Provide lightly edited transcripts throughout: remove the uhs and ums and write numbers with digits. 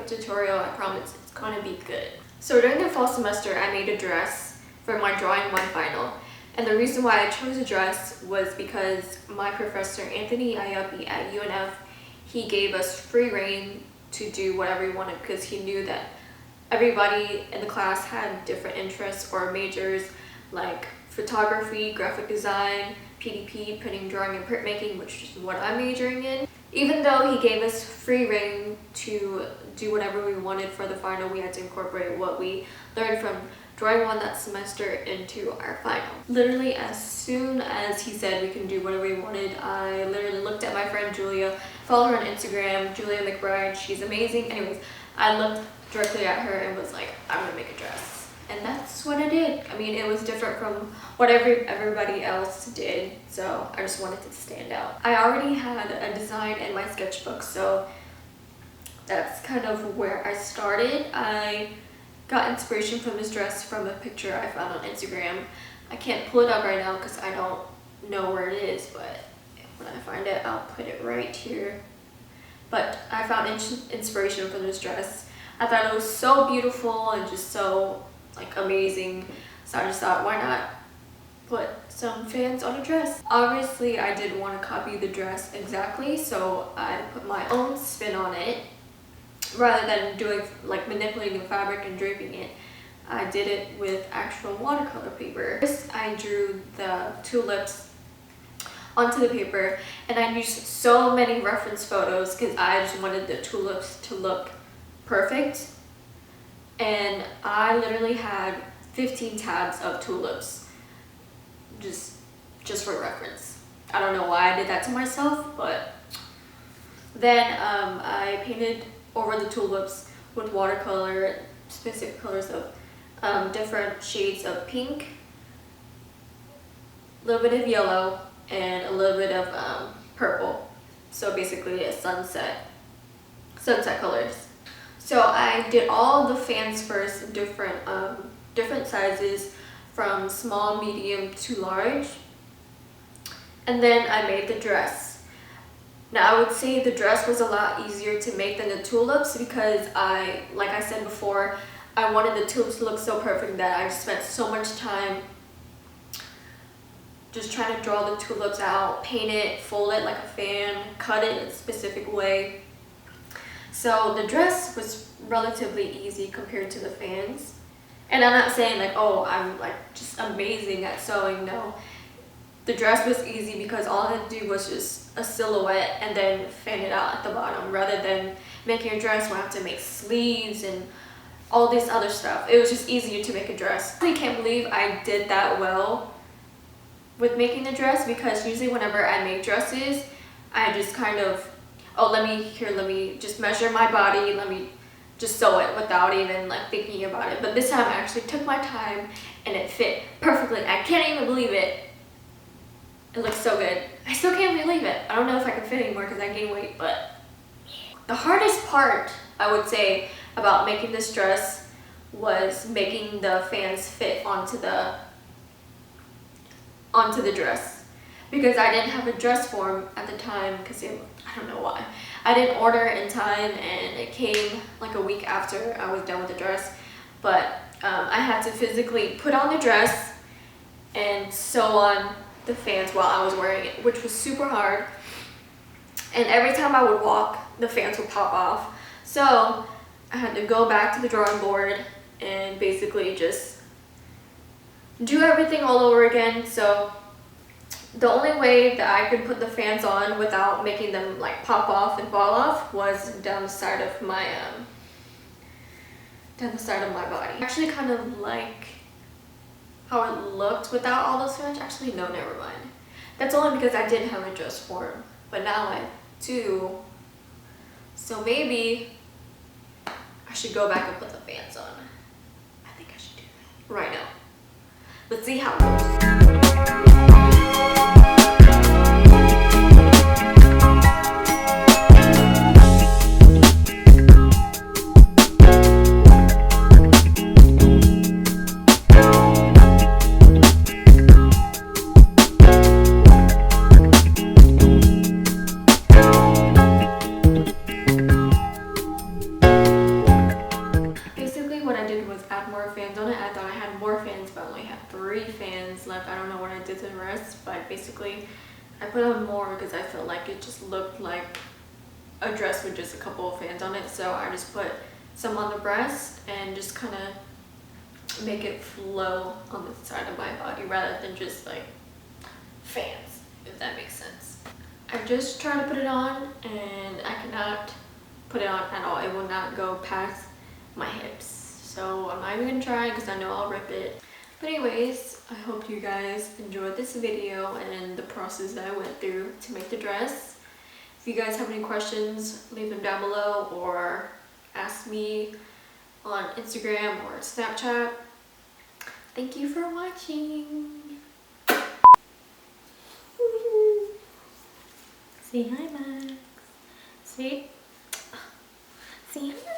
quick tutorial. I promise it's gonna be good. So during the fall semester, I made a dress for my Drawing 1 final. And the reason why I chose a dress was because my professor, Anthony Ayapi at UNF, he gave us free reign to do whatever we wanted because he knew that everybody in the class had different interests or majors like photography, graphic design, PDP, printing, drawing, and printmaking, which is what I'm majoring in. Even though he gave us free reign to do whatever we wanted for the final, we had to incorporate what we learned from Drawing 1 that semester into our final. Literally as soon as he said we can do whatever we wanted, I literally looked at my friend Julia, followed her on Instagram, Julia McBride, she's amazing. Anyways, I looked directly at her and was like, I'm gonna make a dress. And that's what I did. I mean, it was different from what everybody else did, so I just wanted to stand out. I already had a design in my sketchbook, so that's kind of where I started. I got inspiration from this dress from a picture I found on Instagram. I can't pull it up right now because I don't know where it is, but when I find it, I'll put it right here. But I found inspiration from this dress. I thought it was so beautiful and just so like amazing, so I just thought, why not put some fans on a dress? Obviously, I didn't want to copy the dress exactly, so I put my own spin on it. Rather than doing like manipulating the fabric and draping it, I did it with actual watercolor paper. First, I drew the tulips onto the paper, and I used so many reference photos because I just wanted the tulips to look perfect. And I literally had 15 tabs of tulips just for reference. I don't know why I did that to myself, but then I painted over the tulips with watercolor, specific colors of different shades of pink, a little bit of yellow, and a little bit of purple. So basically a sunset colors. So I did all the fans first, different sizes from small, medium to large, and then I made the dress. Now I would say the dress was a lot easier to make than the tulips because like I said before, I wanted the tulips to look so perfect that I spent so much time just trying to draw the tulips out, paint it, fold it like a fan, cut it in a specific way. So the dress was relatively easy compared to the fans. And I'm not saying like, oh, I'm like just amazing at sewing, no. The dress was easy because all I had to do was just a silhouette and then fan it out at the bottom, rather than making a dress where I have to make sleeves and all this other stuff. It was just easier to make a dress. I can't believe I did that well with making the dress because usually whenever I make dresses, I just kind of, oh, let me just measure my body, let me just sew it without even like thinking about it. But this time I actually took my time and it fit perfectly. I can't even believe it. It looks so good. I still can't believe it. I don't know if I can fit anymore because I gained weight, but the hardest part, I would say, about making this dress was making the fans fit onto the dress, because I didn't have a dress form at the time because I don't know why. I didn't order it in time and it came like a week after I was done with the dress, but I had to physically put on the dress and sew on the fans while I was wearing it, which was super hard. And every time I would walk, the fans would pop off. So I had to go back to the drawing board and basically just do everything all over again. So the only way that I could put the fans on without making them like pop off and fall off was down the side of my body. I actually kind of like how it looked without all those fans. Actually, no, never mind. That's only because I didn't have a dress form, but now I do. So maybe I should go back and put the fans on. I think I should do that right now. Let's see how it goes. more fans on it. I thought I had more fans, but I only had 3 fans left. I don't know what I did to the rest, but basically I put on more because I felt like it just looked like a dress with just a couple of fans on it. So I just put some on the breast and just kind of make it flow on the side of my body rather than just like fans, if that makes sense. I just tried to put it on and I cannot put it on at all. It will not go past my hips. So I'm not even gonna try because I know I'll rip it. But anyways, I hope you guys enjoyed this video and the process that I went through to make the dress. If you guys have any questions, leave them down below or ask me on Instagram or Snapchat. Thank you for watching. Say hi, Max. Say hi. Say hi.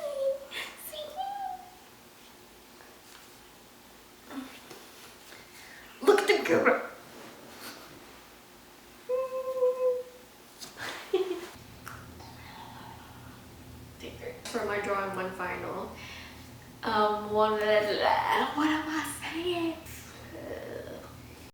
Look at the girl. For my drawing one final. What am I saying?